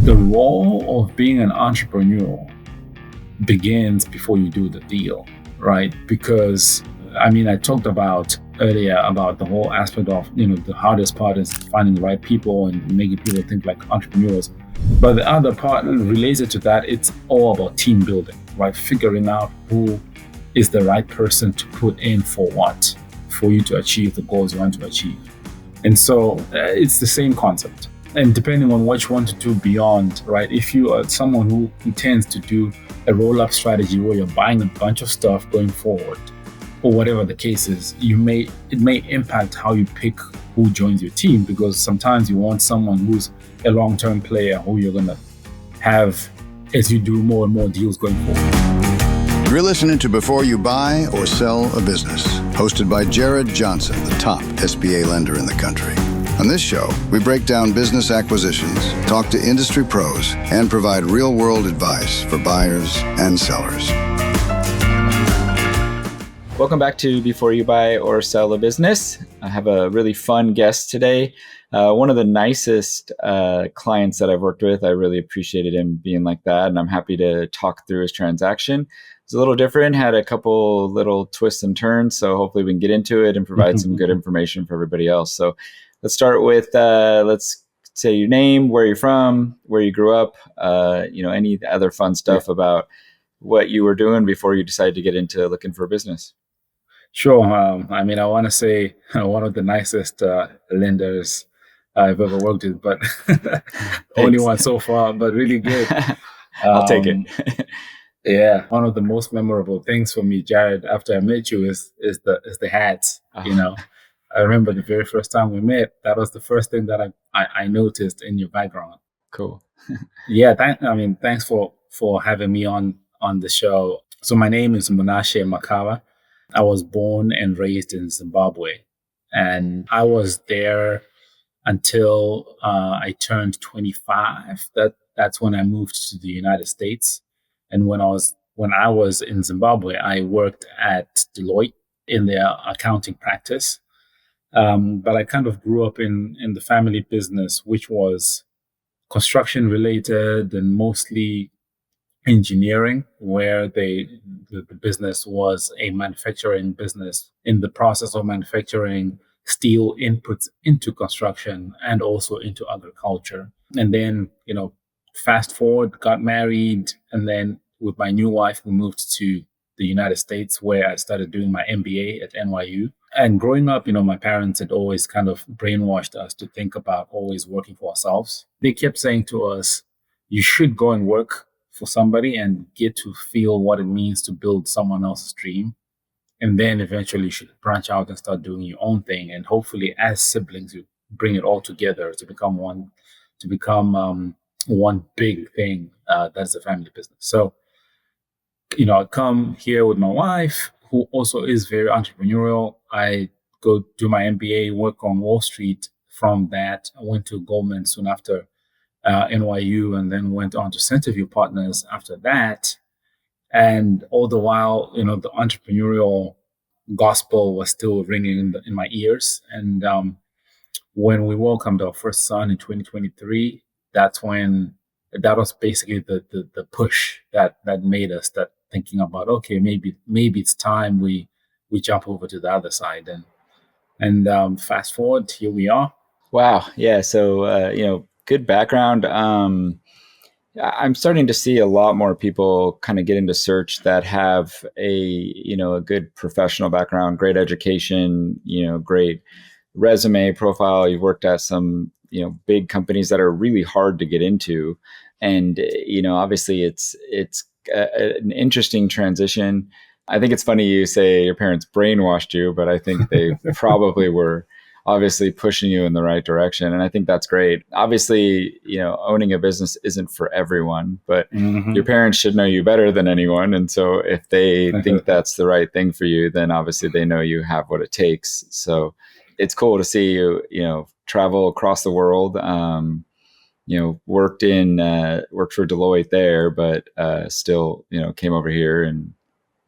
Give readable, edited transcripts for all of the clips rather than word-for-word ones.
The role of being an entrepreneur begins before you do the deal, right? Because I talked about earlier about the whole aspect of, the hardest part is finding the right people and making people think like entrepreneurs. But the other part related to that, it's all about team building, right? Figuring out who is the right person to put in for what, for you to achieve the goals you want to achieve. And so it's the same concept. And depending on what you want to do beyond, right? If you are someone who intends to do a roll-up strategy where you're buying a bunch of stuff going forward, or whatever the case is, it may impact how you pick who joins your team, because sometimes you want someone who's a long-term player who you're going to have as you do more and more deals going forward. You're listening to Before You Buy or Sell a Business, hosted by Jared Johnson, the top SBA lender in the country. On this show, we break down business acquisitions, talk to industry pros, and provide real-world advice for buyers and sellers. Welcome back to Before You Buy or Sell a Business. I have a really fun guest today. One of the nicest clients that I've worked with. I really appreciated him being like that, and I'm happy to talk through his transaction. It's a little different, had a couple little twists and turns, so hopefully we can get into it and provide some good information for everybody else. So let's start with, let's say your name, where you're from, where you grew up, any other fun stuff about what you were doing before you decided to get into looking for a business. Sure. I want to say one of the nicest lenders I've ever worked with, but only one so far, but really good. I'll take it. Yeah. One of the most memorable things for me, Jared, after I met you is the hats, I remember the very first time we met, that was the first thing that I noticed in your background. Cool. Yeah. Thanks for having me on the show. So my name is Munashe Makava. I was born and raised in Zimbabwe, and I was there until I turned 25. That's when I moved to the United States. And when I was in Zimbabwe, I worked at Deloitte in their accounting practice. But I kind of grew up in the family business, which was construction related and mostly engineering, where the business was a manufacturing business in the process of manufacturing steel inputs into construction and also into agriculture. And then, fast forward, got married, and then with my new wife, we moved to the United States, where I started doing my MBA at NYU. And growing up, my parents had always kind of brainwashed us to think about always working for ourselves. They kept saying to us, you should go and work for somebody and get to feel what it means to build someone else's dream. And then eventually you should branch out and start doing your own thing. And hopefully as siblings, you bring it all together to become one big thing that's a family business. So, I come here with my wife, who also is very entrepreneurial. I go do my MBA, work on Wall Street. From that, I went to Goldman soon after NYU, and then went on to Centerview Partners after that. And all the while, the entrepreneurial gospel was still ringing in my ears. And when we welcomed our first son in 2023, that was basically the push that made us start thinking about, okay, maybe it's time we jump over to the other side. And fast forward, here we are. Wow. Yeah. So, good background. I'm starting to see a lot more people kind of get into search that have a good professional background, great education, great resume profile. You've worked at some, big companies that are really hard to get into. And, obviously it's an interesting transition. I think it's funny you say your parents brainwashed you, but I think they probably were obviously pushing you in the right direction. And I think that's great. Obviously, owning a business isn't for everyone, but your parents should know you better than anyone. And so if they think that's the right thing for you, then obviously they know you have what it takes. So it's cool to see you, travel across the world. Worked for Deloitte there, but still, came over here and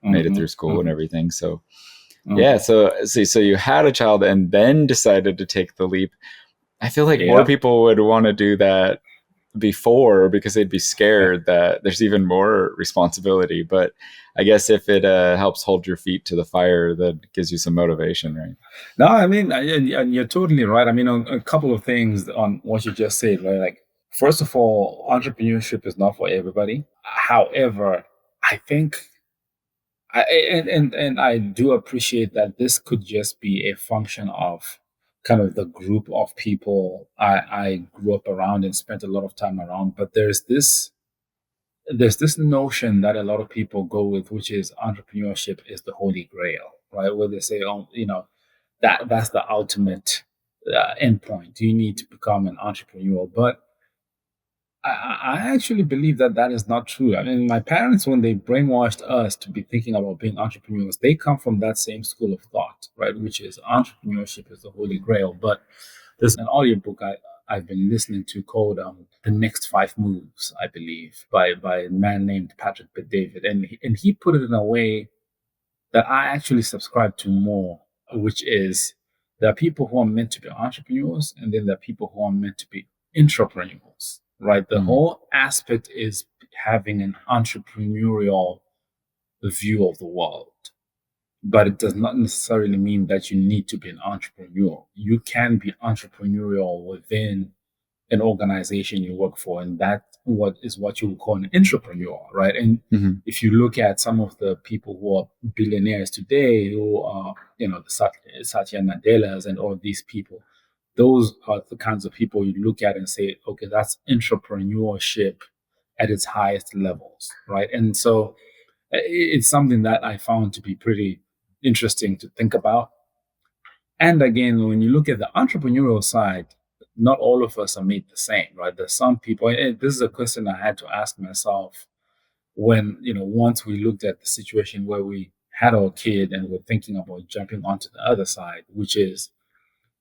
made it through school and everything. So yeah. So you had a child and then decided to take the leap. I feel like more people would want to do that before because they'd be scared that there's even more responsibility. But I guess if it helps hold your feet to the fire, that gives you some motivation, right? No, I mean, and you're totally right. I mean, a couple of things on what you just said, right? Like, first of all, entrepreneurship is not for everybody. However, I think, and I do appreciate that this could just be a function of kind of the group of people I grew up around and spent a lot of time around. But there's this notion that a lot of people go with, which is entrepreneurship is the holy grail, right? Where they say, oh, that's the ultimate endpoint. You need to become an entrepreneur. But I actually believe that that is not true. I mean, my parents, when they brainwashed us to be thinking about being entrepreneurs, they come from that same school of thought, right? Which is entrepreneurship is the holy grail. But there's an audiobook I've been listening to called The Next Five Moves, I believe, by a man named Patrick Bet-David. And he put it in a way that I actually subscribe to more, which is there are people who are meant to be entrepreneurs, and then there are people who are meant to be intrapreneurs, right? The whole aspect is having an entrepreneurial view of the world. But it does not necessarily mean that you need to be an entrepreneur. You can be entrepreneurial within an organization you work for, and that what you would call an entrepreneur, right? And if you look at some of the people who are billionaires today, who are the Satya Nadellas and all of these people, those are the kinds of people you look at and say, okay, that's entrepreneurship at its highest levels, right? And so it's something that I found to be pretty interesting to think about. And again, when you look at the entrepreneurial side, not all of us are made the same, right? There's some people, and this is a question I had to ask myself when, once we looked at the situation where we had our kid and we're thinking about jumping onto the other side, which is,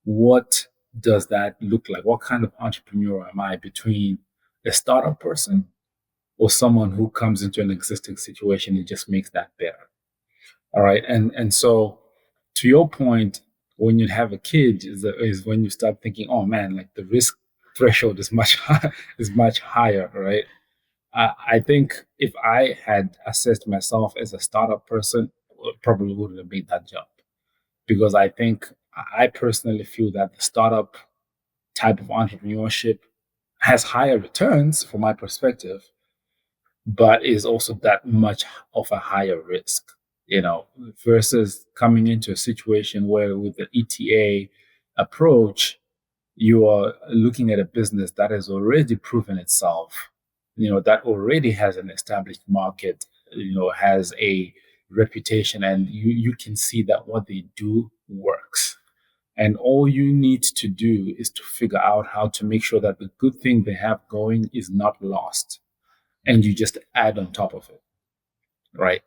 what does that look like? What kind of entrepreneur am I, between a startup person or someone who comes into an existing situation and just makes that better? All right. And so, to your point, when you have a kid is when you start thinking, oh man, like the risk threshold is much higher, right? I think if I had assessed myself as a startup person, I probably wouldn't have made that jump, because I think I personally feel that the startup type of entrepreneurship has higher returns from my perspective, but is also that much of a higher risk, versus coming into a situation where with the ETA approach, you are looking at a business that has already proven itself, that already has an established market, has a reputation, and you can see that what they do works. And all you need to do is to figure out how to make sure that the good thing they have going is not lost. And you just add on top of it, right?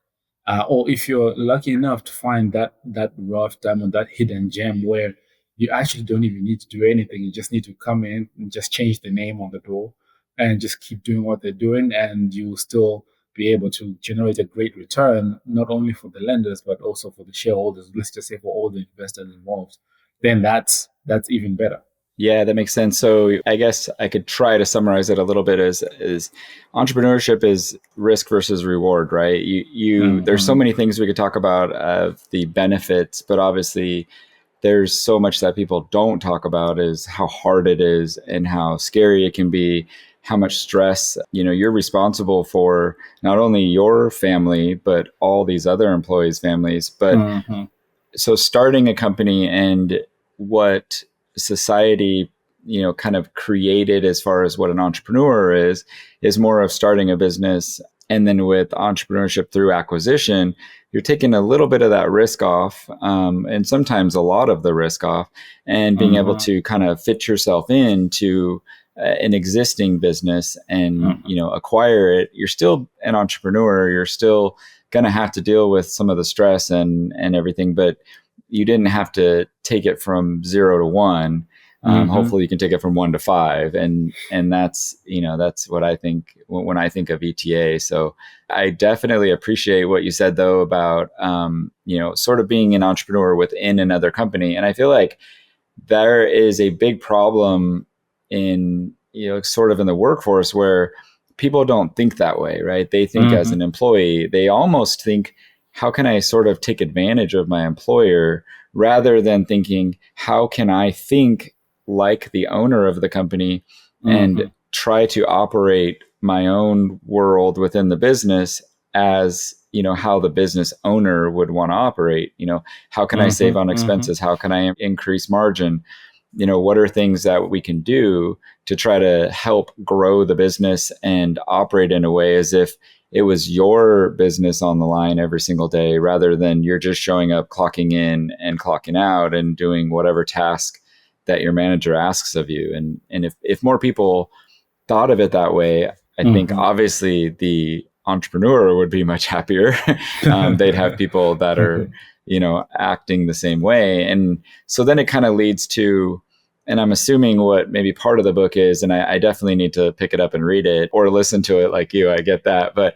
Or if you're lucky enough to find that rough diamond, that hidden gem, where you actually don't even need to do anything. You just need to come in and just change the name on the door and just keep doing what they're doing, and you will still be able to generate a great return, not only for the lenders, but also for the shareholders, let's just say for all the investors involved. Then that's even better. Yeah, that makes sense. So I guess I could try to summarize it a little bit as entrepreneurship is risk versus reward, right? There's so many things we could talk about of the benefits, but obviously there's so much that people don't talk about, is how hard it is and how scary it can be, how much stress, you're responsible for not only your family, but all these other employees' families. But so starting a company and what society, kind of created as far as what an entrepreneur is more of starting a business. And then with entrepreneurship through acquisition, you're taking a little bit of that risk off, and sometimes a lot of the risk off, and being able to kind of fit yourself into an existing business and, acquire it. You're still an entrepreneur. You're still going to have to deal with some of the stress and everything, but you didn't have to take it from 0 to 1. Hopefully you can take it from 1 to 5. And that's what I think when I think of ETA. So I definitely appreciate what you said though about, sort of being an entrepreneur within another company. And I feel like there is a big problem in sort of in the workforce where people don't think that way, right? They think as an employee, they almost think, how can I sort of take advantage of my employer, rather than thinking, how can I think like the owner of the company and try to operate my own world within the business as, how the business owner would want to operate. How can I save on expenses? How can I increase margin? What are things that we can do to try to help grow the business and operate in a way as if it was your business on the line every single day, rather than you're just showing up, clocking in and clocking out and doing whatever task that your manager asks of you. And if more people thought of it that way, I think obviously the entrepreneur would be much happier. They'd have people that are, acting the same way. And so then it kind of leads to, and I'm assuming what maybe part of the book is, and I definitely need to pick it up and read it or listen to it like you, I get that. But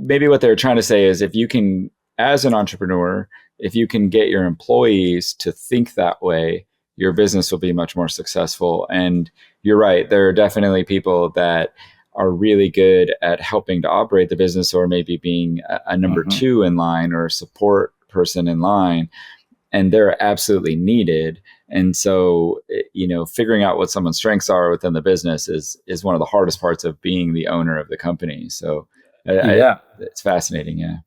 maybe what they're trying to say is, if you can, as an entrepreneur, if you can get your employees to think that way, your business will be much more successful. And you're right, there are definitely people that are really good at helping to operate the business, or maybe being a number two in line or a support person in line, and they're absolutely needed. And so, figuring out what someone's strengths are within the business is one of the hardest parts of being the owner of the company. So it's fascinating. Yeah.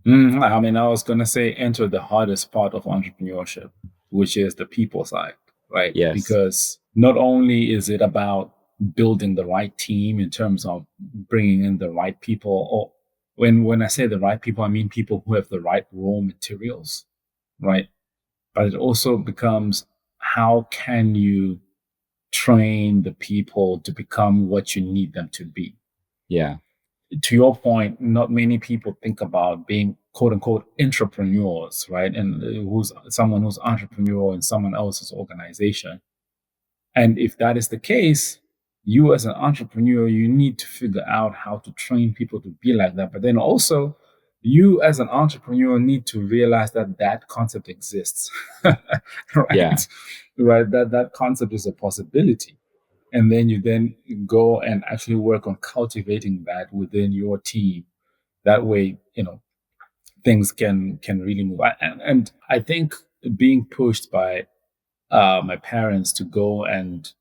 I mean, I was going to say, enter the hardest part of entrepreneurship, which is the people side, right? Yes. Because not only is it about building the right team in terms of bringing in the right people, or when I say the right people, I mean people who have the right raw materials, right? But it also becomes, how can you train the people to become what you need them to be? Yeah. To your point, not many people think about being quote unquote entrepreneurs, right? And who's someone who's entrepreneurial in someone else's organization. And if that is the case, you as an entrepreneur, you need to figure out how to train people to be like that. But then also, you as an entrepreneur need to realize that concept exists, right? Yeah. Right. That concept is a possibility. And then you then go and actually work on cultivating that within your team. That way, things can really move. And I think being pushed by my parents to go and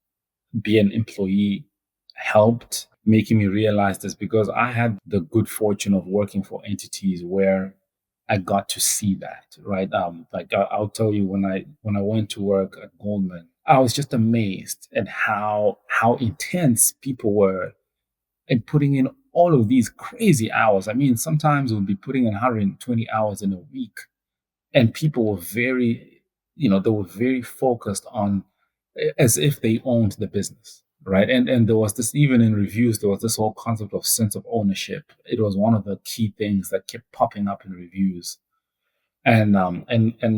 be an employee helped making me realize this, because I had the good fortune of working for entities where I got to see that, right? I'll tell you, when I went to work at Goldman, I was just amazed at how intense people were in putting in all of these crazy hours. I mean, sometimes we'll be putting in 120 hours in a week, and people were very, they were very focused on, as if they owned the business, right? And there was this, even in reviews, there was this whole concept of sense of ownership. It was one of the key things that kept popping up in reviews. And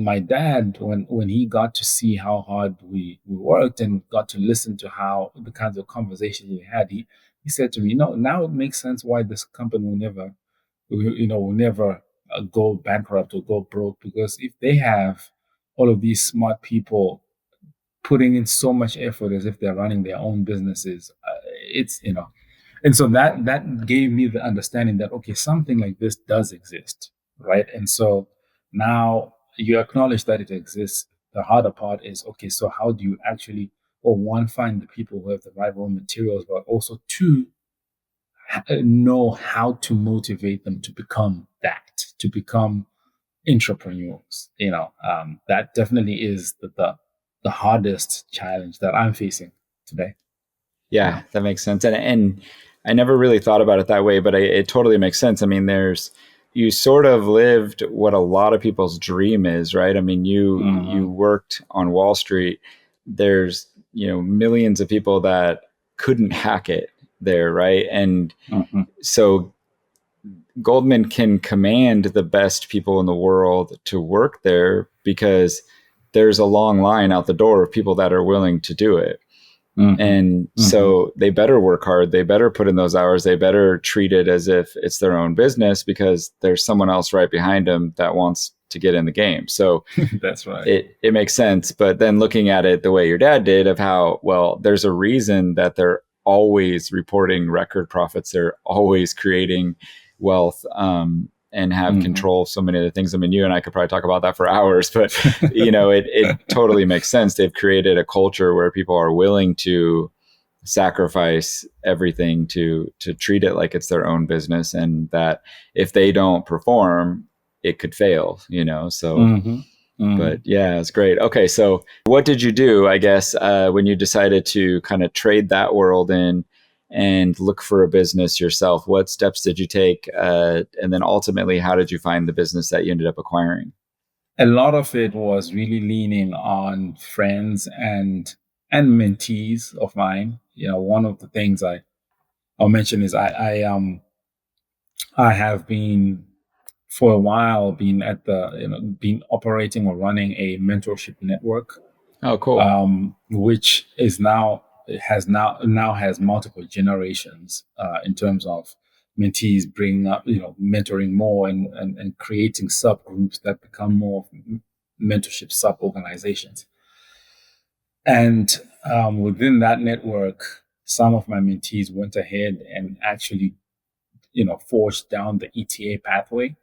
my dad, when he got to see how hard we worked and got to listen to how the kinds of conversations we had, he said to me, now it makes sense why this company will never go bankrupt or go broke, because if they have all of these smart people putting in so much effort as if they're running their own businesses, and so that gave me the understanding that, okay, something like this does exist, right? And so now you acknowledge that it exists. The harder part is, okay, so how do you actually, one, find the people who have the right raw materials, but also two, know how to motivate them to become entrepreneurs. That definitely is the hardest challenge that I'm facing today. Yeah, that makes sense. And I never really thought about it that way, but it totally makes sense. I mean, you sort of lived what a lot of people's dream is, right? I mean, you worked on Wall Street. There's, millions of people that couldn't hack it there, right? And so Goldman can command the best people in the world to work there because there's a long line out the door of people that are willing to do it. And so they better work hard. They better put in those hours. They better treat it as if it's their own business, because there's someone else right behind them that wants to get in the game. So that's right. It makes sense. But then looking at it the way your dad did, of how, well, there's a reason that there always reporting record profits. They're always creating wealth, and have control of so many of the things. I mean, you and I could probably talk about that for hours, but it totally makes sense. They've created a culture where people are willing to sacrifice everything to treat it like it's their own business, and that if they don't perform, it could fail, so but yeah, it's great. Okay, so what did you do, I guess, when you decided to kind of trade that world in and look for a business yourself? What steps did you take, and then ultimately, how did you find the business that you ended up acquiring? A lot of it was really leaning on friends and mentees of mine. One of the things I'll mention is I have been for a while been been operating or running a mentorship network. Oh, cool. Which is now has multiple generations in terms of mentees bringing up, mentoring more and creating subgroups that become more mentorship sub organizations. And within that network, some of my mentees went ahead and actually, forged down the ETA pathway.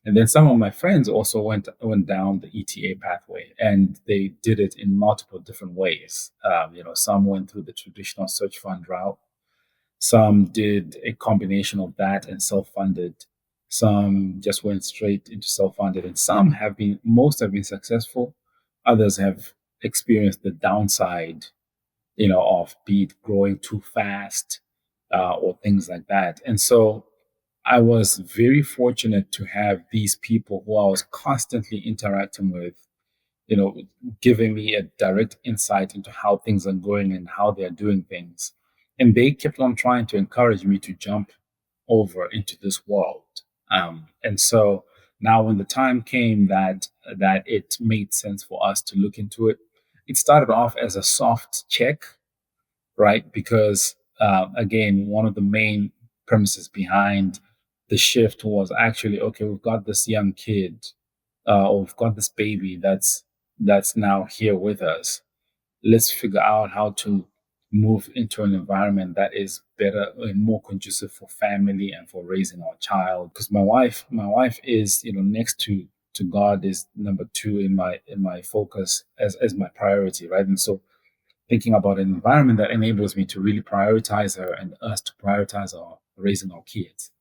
And then some of my friends also went down the ETA pathway, and they did it in multiple different ways. Some went through the traditional search fund route. Some did a combination of that and self-funded. Some just went straight into self-funded, and most have been successful. Others have experienced the downside, of be it growing too fast or things like that. And so I was very fortunate to have these people who I was constantly interacting with, giving me a direct insight into how things are going and how they're doing things. And they kept on trying to encourage me to jump over into this world. And so now when the time came that it made sense for us to look into it, it started off as a soft check, right? Because again, one of the main premises behind the shift was actually, okay, we've got this young kid, or we've got this baby that's now here with us. Let's figure out how to move into an environment that is better and more conducive for family and for raising our child. Because my wife is, next to God, is number two in my focus as my priority, right? And so thinking about an environment that enables me to really prioritize her and us to prioritize our raising our kids.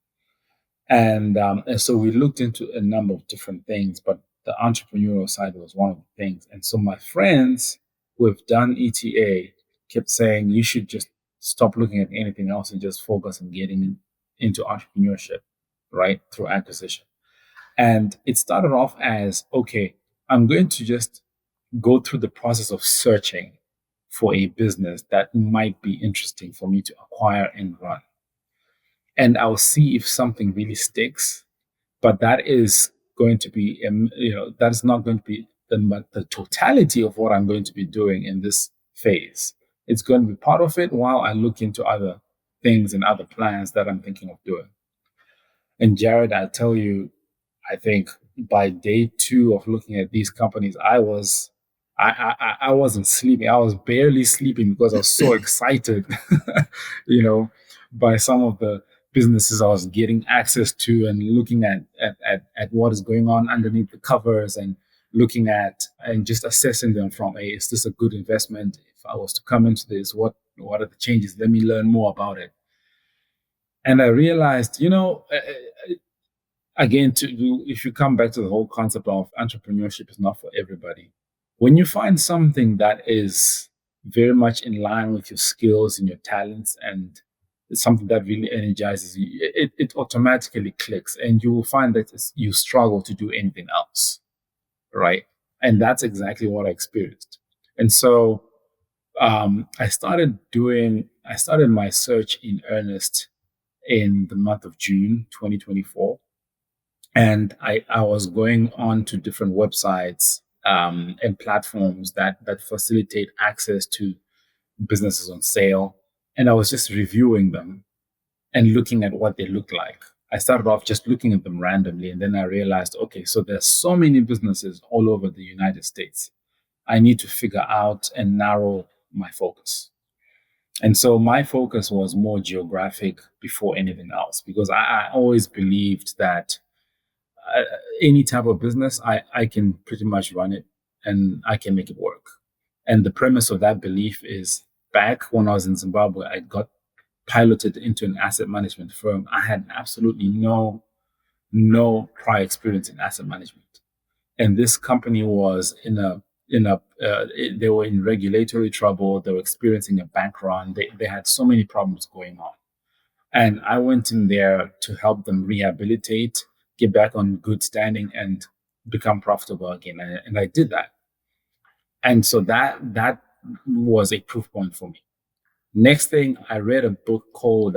And so we looked into a number of different things, but the entrepreneurial side was one of the things. And so my friends who have done ETA kept saying, you should just stop looking at anything else and just focus on getting into entrepreneurship, right, through acquisition. And it started off as, okay, I'm going to just go through the process of searching for a business that might be interesting for me to acquire and run. And I'll see if something really sticks. But that is going to be, that is not going to be the totality of what I'm going to be doing in this phase. It's going to be part of it while I look into other things and other plans that I'm thinking of doing. And Jared, I tell you, I think by day 2 of looking at these companies, I wasn't sleeping. I was barely sleeping because I was so excited, by some of the businesses I was getting access to and looking at what is going on underneath the covers and looking at and just assessing them from is this a good investment? If I was to come into this, what are the changes? Let me learn more about it. And I realized, again, if you come back to the whole concept of entrepreneurship is not for everybody. When you find something that is very much in line with your skills and your talents, and it's something that really energizes you, it automatically clicks, and you will find that you struggle to do anything else, right? And that's exactly what I experienced. And so I started my search in earnest in the month of June 2024. And I was going on to different websites and platforms that facilitate access to businesses on sale. And I was just reviewing them and looking at what they look like. I started off just looking at them randomly. And then I realized, okay, so there's so many businesses all over the United States. I need to figure out and narrow my focus. And so my focus was more geographic before anything else, because I always believed that uh, any type of business, I can pretty much run it and I can make it work. And the premise of that belief is, back when I was in Zimbabwe, I got piloted into an asset management firm. I had absolutely no prior experience in asset management. And this company was they were in regulatory trouble. They were experiencing a bank run. They had so many problems going on. And I went in there to help them rehabilitate, get back on good standing, and become profitable again. And I did that. And so that was a proof point for me. Next thing, I read a book called,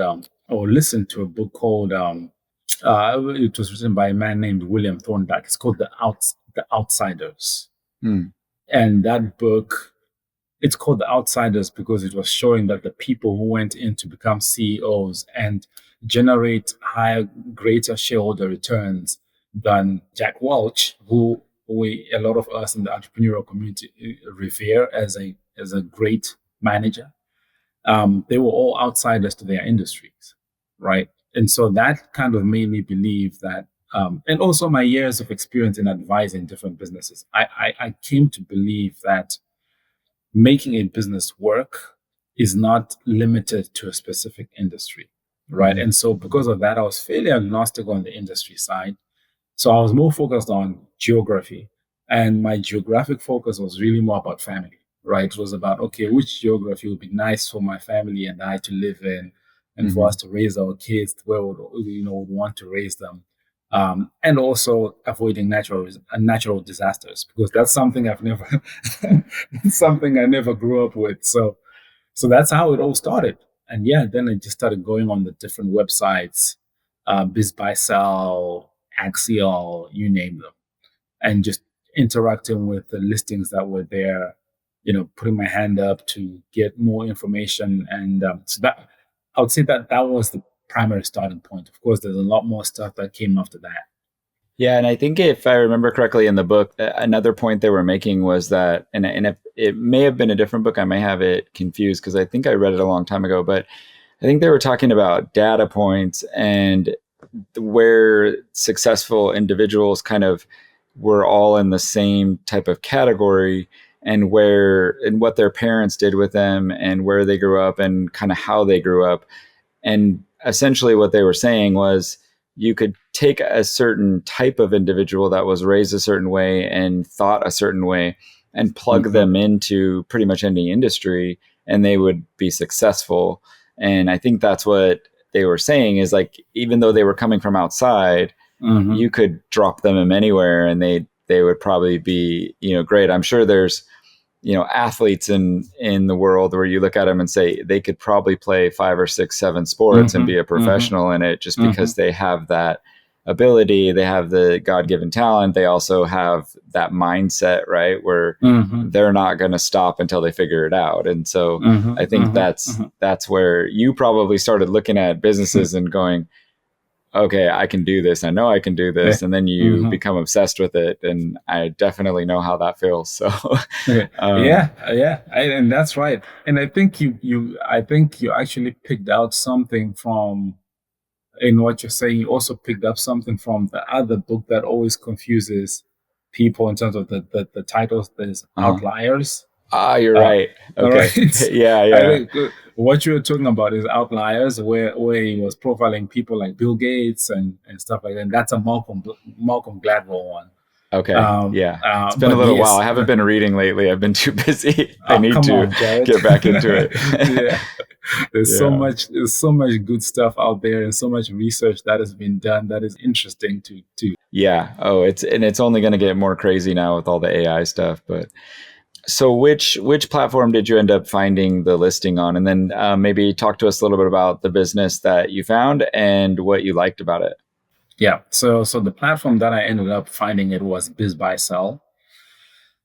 or listened to a book called, it was written by a man named William Thorndike. It's called The Outsiders. And that book, it's called The Outsiders because it was showing that the people who went in to become CEOs and generate higher, greater shareholder returns than Jack Welch, who a lot of us in the entrepreneurial community revere as a great manager, they were all outsiders to their industries, right? And so that kind of made me believe that, and also my years of experience in advising different businesses, I came to believe that making a business work is not limited to a specific industry, right? And so because of that, I was fairly agnostic on the industry side. So I was more focused on geography, and my geographic focus was really more about family, right? It was about, okay, which geography would be nice for my family and I to live in, and for us to raise our kids where would want to raise them, and also avoiding natural disasters, because that's something something I never grew up with. So that's how it all started. And yeah, then I just started going on the different websites, BizBuySell, Axial, you name them, and just interacting with the listings that were there, putting my hand up to get more information. And so that, I would say that was the primary starting point. Of course, there's a lot more stuff that came after that. Yeah, and I think if I remember correctly in the book, another point they were making was that, and if it may have been a different book, I may have it confused because I think I read it a long time ago, but I think they were talking about data points and where successful individuals kind of were all in the same type of category, and what their parents did with them and where they grew up and kind of how they grew up. And essentially what they were saying was, you could take a certain type of individual that was raised a certain way and thought a certain way and plug them into pretty much any industry and they would be successful. And I think that's what they were saying is, like, even though they were coming from outside, you could drop them in anywhere and they would probably be, great. I'm sure there's, athletes in the world where you look at them and say they could probably play 5 or 6, 7 sports and be a professional in it, just because they have that ability, they have the God-given talent. They also have that mindset, right? Where they're not going to stop until they figure it out. And so I think that's where you probably started looking at businesses and going, okay, I can do this. I know I can do this. And then you become obsessed with it. And I definitely know how that feels. So and that's right. And I think you actually picked out something from, in what you're saying, you also picked up something from the other book that always confuses people in terms of the titles. There's Outliers. You're right. Okay. Right? Yeah. I think what you were talking about is Outliers, where he was profiling people like Bill Gates and stuff like that. And that's a Malcolm Gladwell one. Okay. It's been a little while. I haven't been reading lately. I've been too busy. I need to get back into it. There's so much good stuff out there and so much research that has been done that is interesting to. Yeah. Oh, it's only going to get more crazy now with all the AI stuff. But so which platform did you end up finding the listing on? And then maybe talk to us a little bit about the business that you found and what you liked about it. Yeah. So the platform that I ended up finding it was BizBuySell.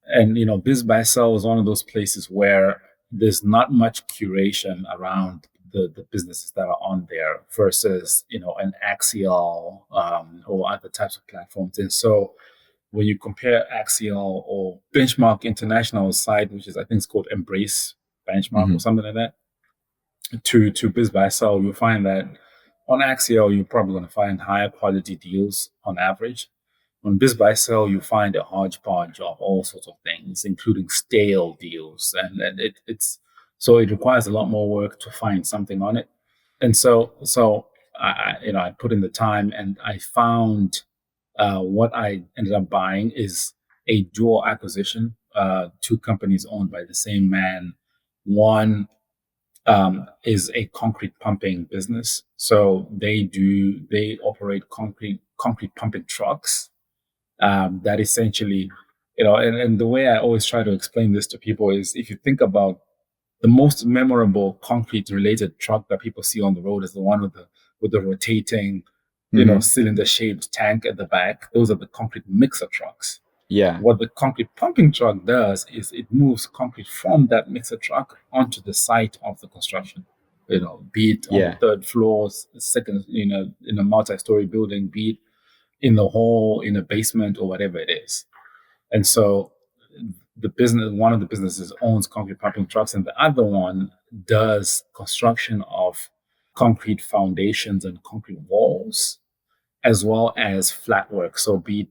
And, BizBuySell was one of those places where there's not much curation around the businesses that are on there versus, an Axial or other types of platforms. And so when you compare Axial or Benchmark International site, which is, I think it's called Embrace Benchmark or something like that, to BizBuySell, you'll find that on Axial, you're probably going to find higher quality deals on average. On BizBuySell, you find a hodgepodge of all sorts of things, including stale deals, and it's so it requires a lot more work to find something on it. And so I put in the time, and I found what I ended up buying is a dual acquisition, two companies owned by the same man. One is a concrete pumping business. So they operate concrete pumping trucks that essentially, and the way I always try to explain this to people is if you think about the most memorable concrete related truck that people see on the road is the one with the rotating, cylinder shaped tank at the back. Those are the concrete mixer trucks. Yeah. What the concrete pumping truck does is it moves concrete from that mixer truck onto the site of the construction. Be it on the third floor, second, in a multi-story building, be it in the hall, in a basement, or whatever it is. And so one of the businesses owns concrete pumping trucks, and the other one does construction of concrete foundations and concrete walls, as well as flat work. So be it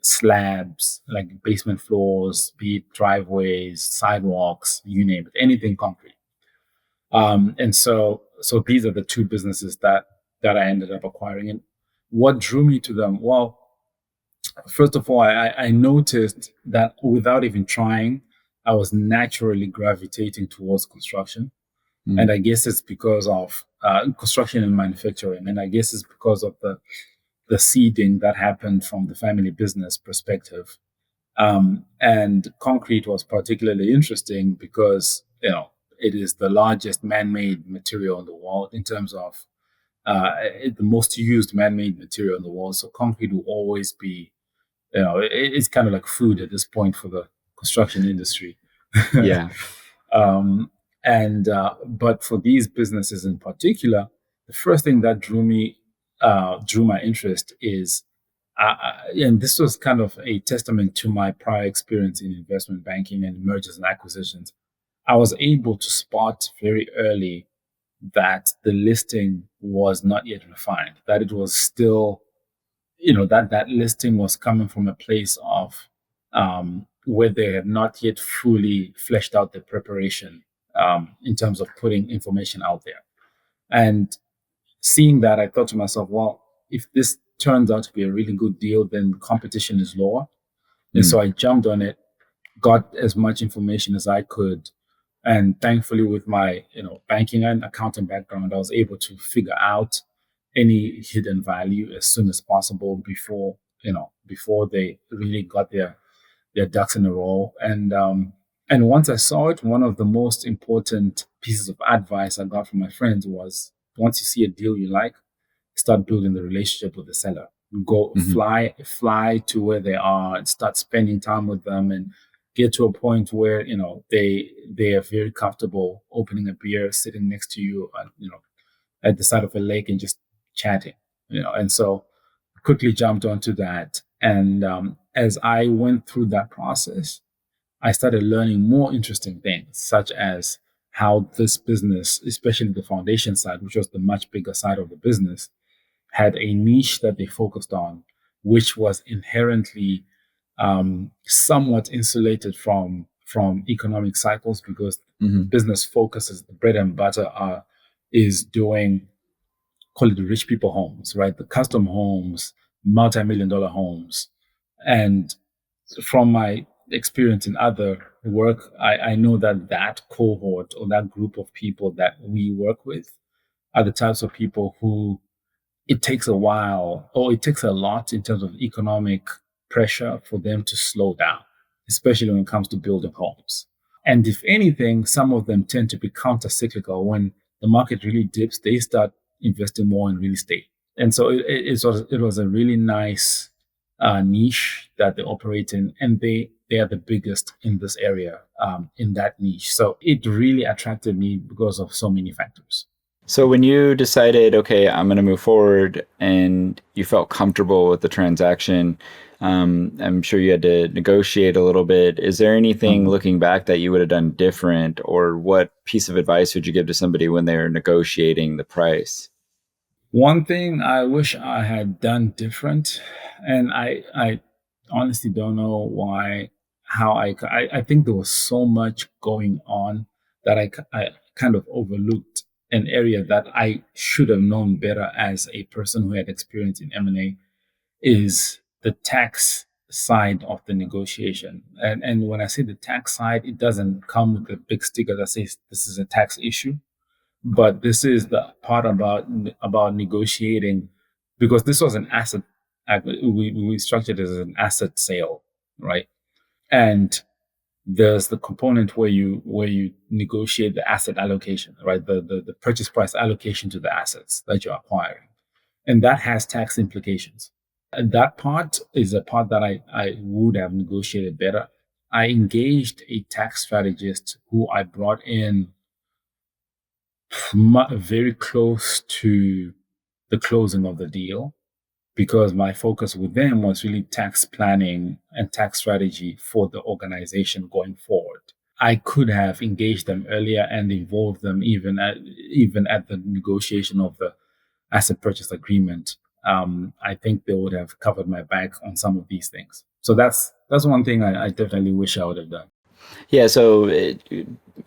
slabs, like basement floors, be it driveways, sidewalks, you name it, anything concrete. And so these are the two businesses that I ended up acquiring. And what drew me to them? Well, first of all, I noticed that without even trying, I was naturally gravitating towards construction. And I guess it's because of construction and manufacturing. And I guess it's because of the seeding that happened from the family business perspective. And concrete was particularly interesting because, it is the largest man-made material in the world in terms of the most used man-made material in the world. So concrete will always be, it's kind of like food at this point for the construction industry. Yeah. But for these businesses in particular, the first thing that drew my interest is, and this was kind of a testament to my prior experience in investment banking and mergers and acquisitions. I was able to spot very early that the listing was not yet refined, that it was still, that listing was coming from a place of where they had not yet fully fleshed out the preparation in terms of putting information out there. And seeing that, I thought to myself, well, if this turns out to be a really good deal, then competition is lower. And so I jumped on it, got as much information as I could. And thankfully, with my banking and accounting background, I was able to figure out any hidden value as soon as possible before they really got their ducks in a row. And once I saw it, one of the most important pieces of advice I got from my friends was, once you see a deal you like, start building the relationship with the seller. Go fly to where they are and start spending time with them, and get to a point where they are very comfortable opening a beer, sitting next to you, at the side of a lake and just chatting. And so I quickly jumped onto that. And as I went through that process, I started learning more interesting things, such as how this business, especially the foundation side, which was the much bigger side of the business, had a niche that they focused on, which was inherently somewhat insulated from economic cycles, because the business focuses, the bread and butter is doing, call it the rich people homes, right? The custom homes, multi-million-dollar homes. And from my experience in other work, I know that cohort or that group of people that we work with are the types of people who it takes a while, or it takes a lot in terms of economic pressure for them to slow down, especially when it comes to building homes. And if anything, some of them tend to be counter-cyclical. When the market really dips, they start investing more in real estate. And so it was a really nice niche that they operate in, and they are the biggest in this area, in that niche. So it really attracted me because of so many factors. So when you decided, okay, I'm going to move forward, and you felt comfortable with the transaction, I'm sure you had to negotiate a little bit. Is there anything Mhm. looking back that you would have done different, or what piece of advice would you give to somebody when they're negotiating the price? One thing I wish I had done different, and I honestly don't know why, I think there was so much going on that I kind of overlooked an area that I should have known better as a person who had experience in M&A is the tax side of the negotiation. And when I say the tax side, it doesn't come with a big sticker that says this is a tax issue, but this is the part about negotiating, because this was an asset. We structured it as an asset sale, right? And there's the component where you negotiate the asset allocation, right? The purchase price allocation to the assets that you're acquiring, and that has tax implications. And that part is a part that I would have negotiated better. I engaged a tax strategist who I brought in very close to the closing of the deal, because my focus with them was really tax planning and tax strategy for the organization going forward. I could have engaged them earlier and involved them even at the negotiation of the asset purchase agreement. I think they would have covered my back on some of these things. So that's one thing I definitely wish I would have done. Yeah, so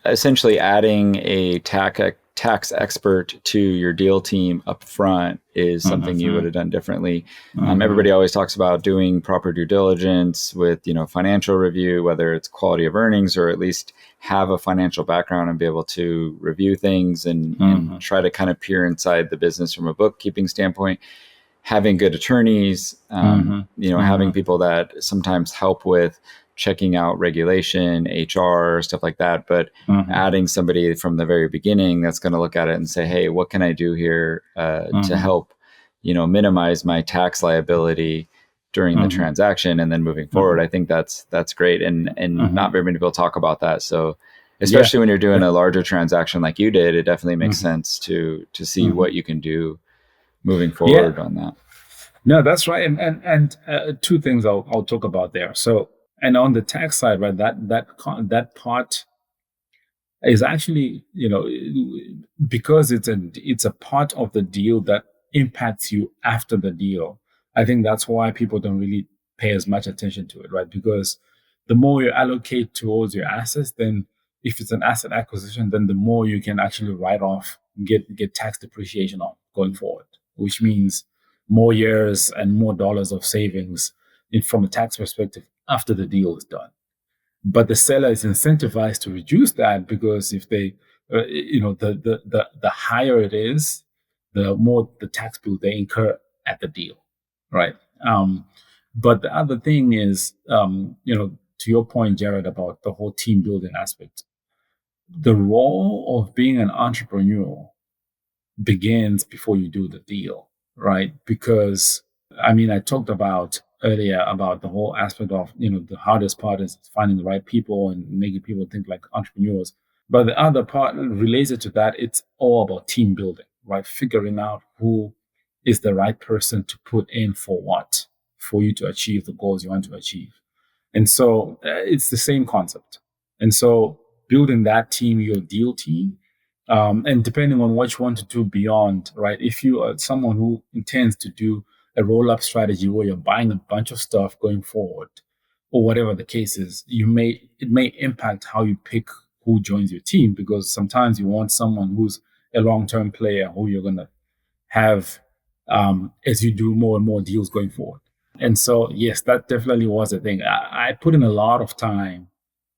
essentially adding a tax expert to your deal team up front is something you would Mm-hmm. have done differently. Mm-hmm. Everybody always talks about doing proper due diligence with, financial review, whether it's quality of earnings or at least have a financial background and be able to review things and Mm-hmm. try to kind of peer inside the business from a bookkeeping standpoint. Having good attorneys, Mm-hmm. Mm-hmm. having people that sometimes help with checking out regulation, HR, stuff like that, but Mm-hmm. adding somebody from the very beginning that's going to look at it and say, hey, what can I do here to Mm-hmm. help, minimize my tax liability during the Mm-hmm. transaction and then moving forward. Mm-hmm. I think that's great. And Mm-hmm. not very many people talk about that. So Yeah. especially when you're doing Yeah. a larger transaction like you did, it definitely makes Mm-hmm. sense to see Mm-hmm. what you can do moving Yeah. forward on that. No, that's right. And two things I'll talk about there. So, and on the tax side, right, that part is actually, because it's a part of the deal that impacts you after the deal. I think that's why people don't really pay as much attention to it, right? Because the more you allocate towards your assets, then if it's an asset acquisition, then the more you can actually write off, get tax depreciation on going forward, which means more years and more dollars of savings from a tax perspective after the deal is done. But the seller is incentivized to reduce that, because if they, the higher it is, the more the tax bill they incur at the deal, right? Um, but the other thing is, to your point, Jared, about the whole team building aspect, the role of being an entrepreneur begins before you do the deal, right? Because I mean, I talked about earlier about the whole aspect of, the hardest part is finding the right people and making people think like entrepreneurs. But the other part related to that, it's all about team building, right? Figuring out who is the right person to put in for what, for you to achieve the goals you want to achieve. And so it's the same concept. And so building that team, your deal team, and depending on what you want to do beyond, right? If you are someone who intends to do a roll up strategy where you're buying a bunch of stuff going forward, or whatever the case is, it may impact how you pick who joins your team, because sometimes you want someone who's a long term player who you're gonna have as you do more and more deals going forward. And so, yes, that definitely was a thing. I put in a lot of time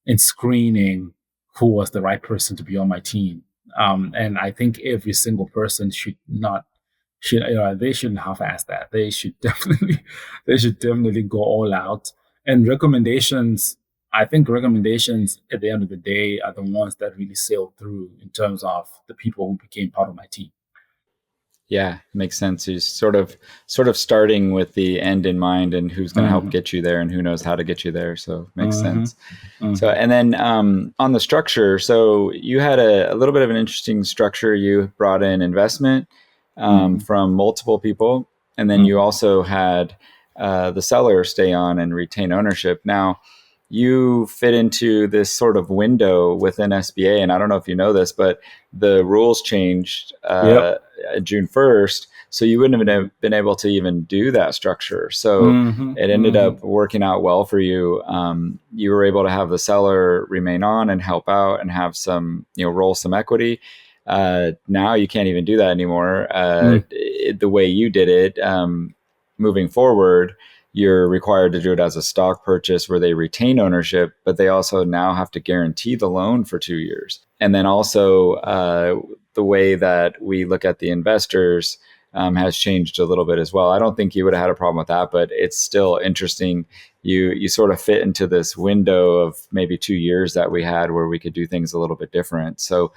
in screening who was the right person to be on my team. And I think every single person they shouldn't half-ass that. They should definitely go all out. And recommendations, I think recommendations at the end of the day are the ones that really sailed through in terms of the people who became part of my team. Yeah, makes sense. You're sort of starting with the end in mind and who's going to help get you there and who knows how to get you there. So makes sense. So, and then on the structure, so you had a little bit of an interesting structure. You brought in investment from multiple people, and then you also had the seller stay on and retain ownership. Now, you fit into this sort of window within SBA, and I don't know if you know this, but the rules changed Yep. June 1st, so you wouldn't have been able to even do that structure. So it ended up working out well for you. You were able to have the seller remain on and help out and have some, roll some equity. Now you can't even do that anymore. The way you did it, moving forward, you're required to do it as a stock purchase where they retain ownership, but they also now have to guarantee the loan for 2 years. And then also the way that we look at the investors has changed a little bit as well. I don't think you would have had a problem with that, but it's still interesting. You sort of fit into this window of maybe 2 years that we had where we could do things a little bit different. So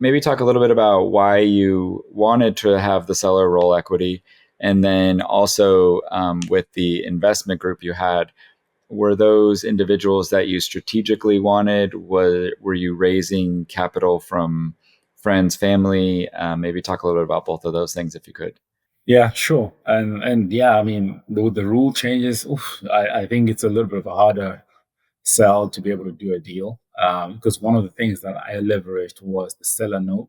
maybe talk a little bit about why you wanted to have the seller roll equity. And then also with the investment group you had, were those individuals that you strategically wanted? Were you raising capital from friends, family? Maybe talk a little bit about both of those things if you could. Yeah, sure. And yeah, I mean, the rule changes, I think it's a little bit of a harder sell to be able to do a deal. Because one of the things that I leveraged was the seller note.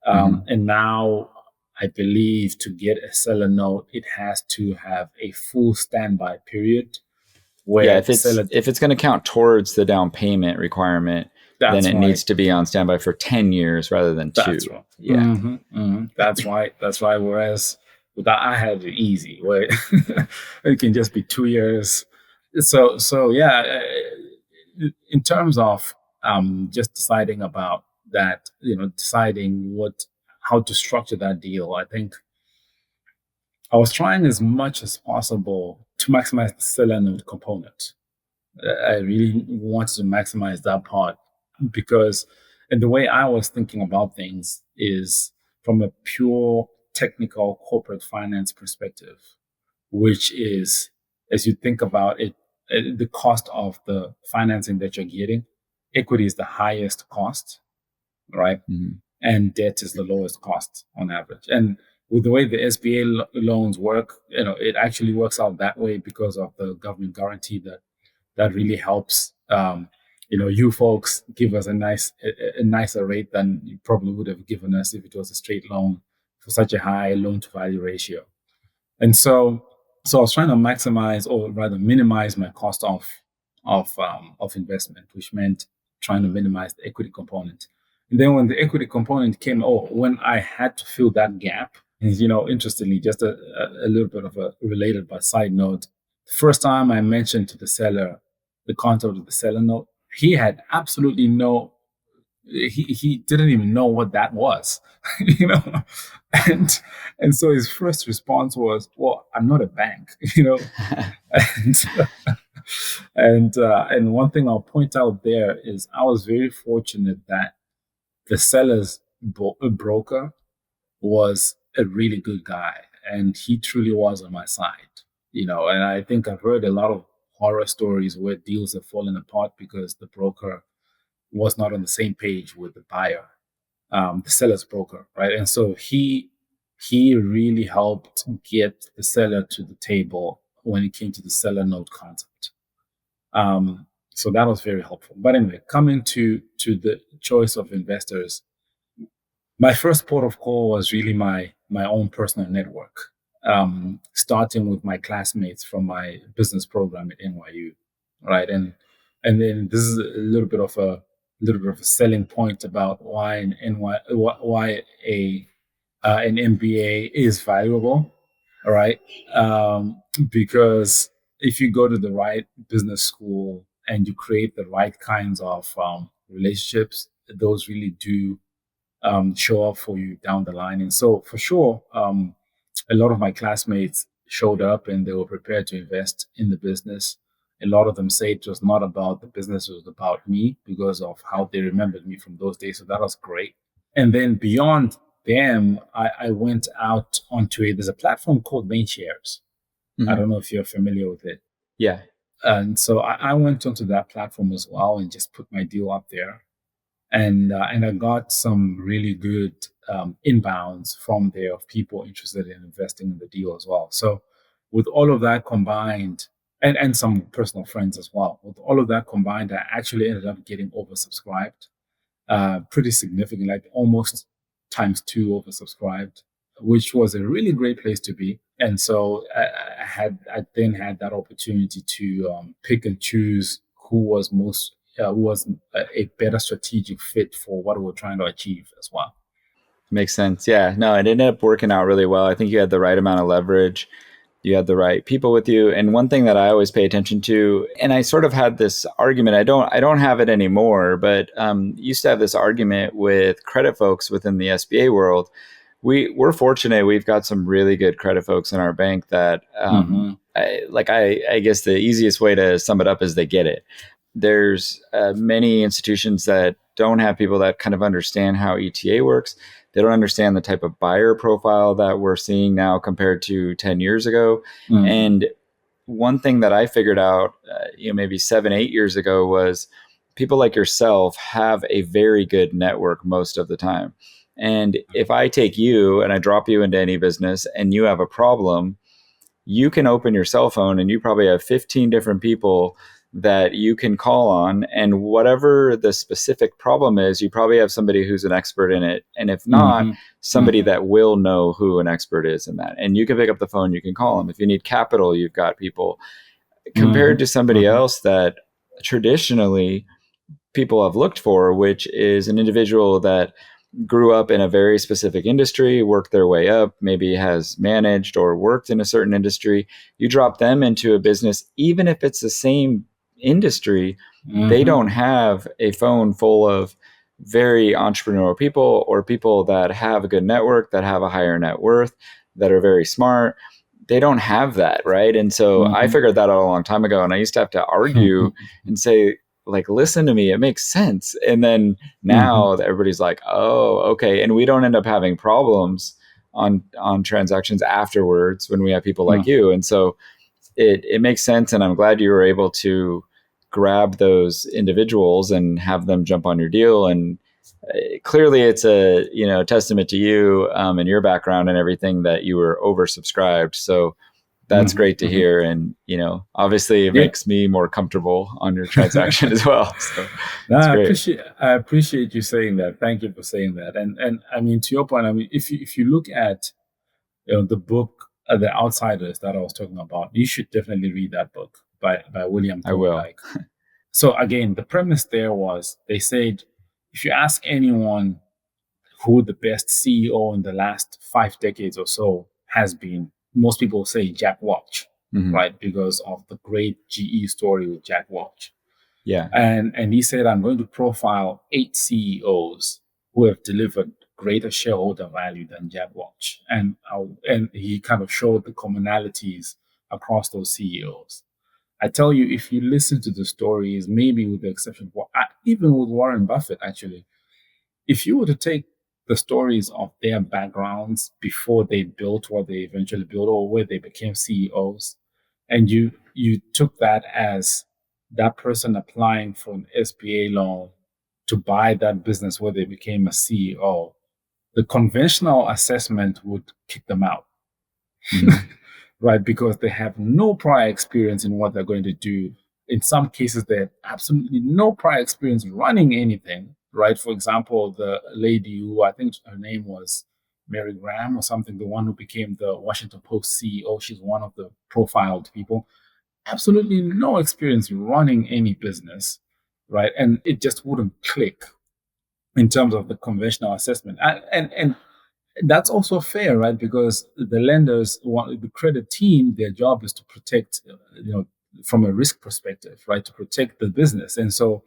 And now I believe to get a seller note, it has to have a full standby period. Where if it's going to count towards the down payment requirement, then it needs to be on standby for 10 years rather than 2. That's right. Yeah, that's right. That's right. Whereas with that, I had it easy. Where it can just be 2 years. So yeah. In terms of just deciding about that, deciding how to structure that deal, I think I was trying as much as possible to maximize the seller note component. I really wanted to maximize that part because, and the way I was thinking about things is from a pure technical corporate finance perspective, which is, as you think about it, the cost of the financing that you're getting, equity is the highest cost, right? And debt is the lowest cost on average. And with the way the SBA loans work, it actually works out that way because of the government guarantee that really helps. You folks give us a nicer rate than you probably would have given us if it was a straight loan for such a high loan to value ratio. And so I was trying to maximize, or rather minimize, my cost of investment, which meant trying to minimize the equity component. And then when the equity component came, when I had to fill that gap, and interestingly, just a little bit of a related but side note, the first time I mentioned to the seller the concept of the seller note, he had absolutely he didn't even know what that was, and so his first response was, "Well, I'm not a bank," and one thing I'll point out there is I was very fortunate that the seller's broker was a really good guy, and he truly was on my side, and I think I've heard a lot of horror stories where deals have fallen apart because the broker was not on the same page with the buyer, the seller's broker, right? And so he really helped get the seller to the table when it came to the seller note concept. So that was very helpful. But anyway, coming to the choice of investors, my first port of call was really my own personal network, starting with my classmates from my business program at NYU, right? And then this is a little bit of a selling point about why an MBA is valuable, all right? Because if you go to the right business school and you create the right kinds of relationships, those really do show up for you down the line. And so for sure, a lot of my classmates showed up and they were prepared to invest in the business. A lot of them say it was not about the business, it was about me because of how they remembered me from those days. So that was great. And then beyond them, I went out onto there's a platform called Main Shares. I don't know if you're familiar with it. Yeah. And so I went onto that platform as well and just put my deal up there. And I got some really good inbounds from there of people interested in investing in the deal as well. So with all of that combined, and some personal friends as well, with all of that combined, I actually ended up getting oversubscribed, pretty significant, like almost times 2 oversubscribed, which was a really great place to be. And so I then had that opportunity to pick and choose who was a better strategic fit for what we're trying to achieve as well. Makes sense. Yeah. No, it ended up working out really well. I think you had the right amount of leverage. You had the right people with you. And one thing that I always pay attention to, and I sort of had this argument, I don't have it anymore, but used to have this argument with credit folks within the SBA world. We're fortunate. We've got some really good credit folks in our bank that, I guess the easiest way to sum it up is they get it. There's many institutions that don't have people that kind of understand how ETA works. They don't understand the type of buyer profile that we're seeing now compared to 10 years ago. And one thing that I figured out, maybe 7, 8 years ago was people like yourself have a very good network most of the time. And if I take you and I drop you into any business and you have a problem, you can open your cell phone and you probably have 15 different people that you can call on, and whatever the specific problem is, you probably have somebody who's an expert in it. And if not, somebody that will know who an expert is in that. And you can pick up the phone, you can call them. If you need capital, you've got people. Compared to somebody else that traditionally people have looked for, which is an individual that grew up in a very specific industry, worked their way up, maybe has managed or worked in a certain industry. You drop them into a business, even if it's the same industry, they don't have a phone full of very entrepreneurial people or people that have a good network, that have a higher net worth, that are very smart. They don't have that, right? And so I figured that out a long time ago, and I used to have to argue and say, like, listen to me, it makes sense. And then now everybody's like, oh, okay. And we don't end up having problems on transactions afterwards when we have people like you. And so it makes sense. And I'm glad you were able to grab those individuals and have them jump on your deal. And clearly it's a, testament to you and your background and everything that you were oversubscribed. So that's great to hear. And, obviously it makes me more comfortable on your transaction as well. So I appreciate you saying that. Thank you for saying that. And I mean, to your point, I mean, if you look at, the book, The Outsiders that I was talking about, you should definitely read that book by William Thorndike. I will. So again, the premise there was, they said, if you ask anyone who the best CEO in the last 5 decades or so has been, most people say Jack Welch, right? Because of the great GE story with Jack Welch. Yeah. And he said, I'm going to profile 8 CEOs who have delivered greater shareholder value than Jack Welch. And he kind of showed the commonalities across those CEOs. I tell you, if you listen to the stories, maybe with the exception of even with Warren Buffett, actually, if you were to take the stories of their backgrounds before they built what they eventually built or where they became CEOs, and you took that as that person applying for an SBA loan to buy that business where they became a CEO, the conventional assessment would kick them out, right? Because they have no prior experience in what they're going to do. In some cases, they have absolutely no prior experience running anything, right? For example, the lady who, I think her name was Mary Graham or something, the one who became the Washington Post CEO, she's one of the profiled people. Absolutely no experience running any business, right? And it just wouldn't click in terms of the conventional assessment. And that's also fair, right? Because the lenders want the credit team, their job is to protect, from a risk perspective, right? To protect the business. And so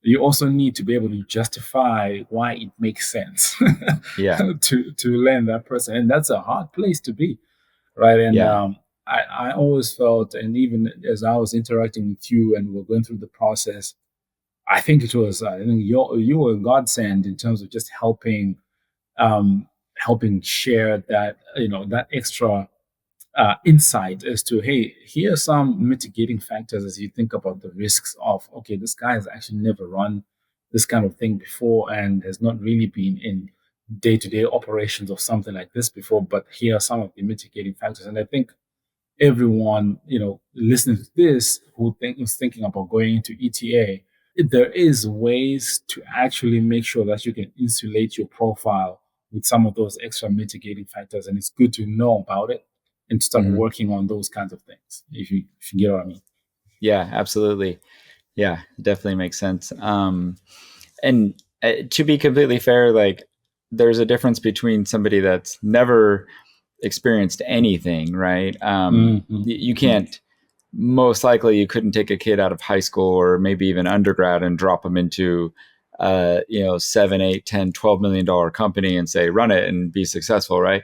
you also need to be able to justify why it makes sense to lend that person. And that's a hard place to be, right? And I always felt, and even as I was interacting with you and we're going through the process, I think you were a godsend in terms of just helping helping share that, that extra insight as to, hey, here are some mitigating factors as you think about the risks of, okay, this guy has actually never run this kind of thing before and has not really been in day-to-day operations of something like this before, but here are some of the mitigating factors. And I think everyone, listening to this who's thinking about going into ETA, there is ways to actually make sure that you can insulate your profile with some of those extra mitigating factors. And it's good to know about it and to start working on those kinds of things, if you get what I mean. Yeah, absolutely. Yeah, definitely makes sense. And to be completely fair, like there's a difference between somebody that's never experienced anything, right? You can't, most likely you couldn't take a kid out of high school or maybe even undergrad and drop them into, $7, 8, 10, $12 million company and say, run it and be successful, right?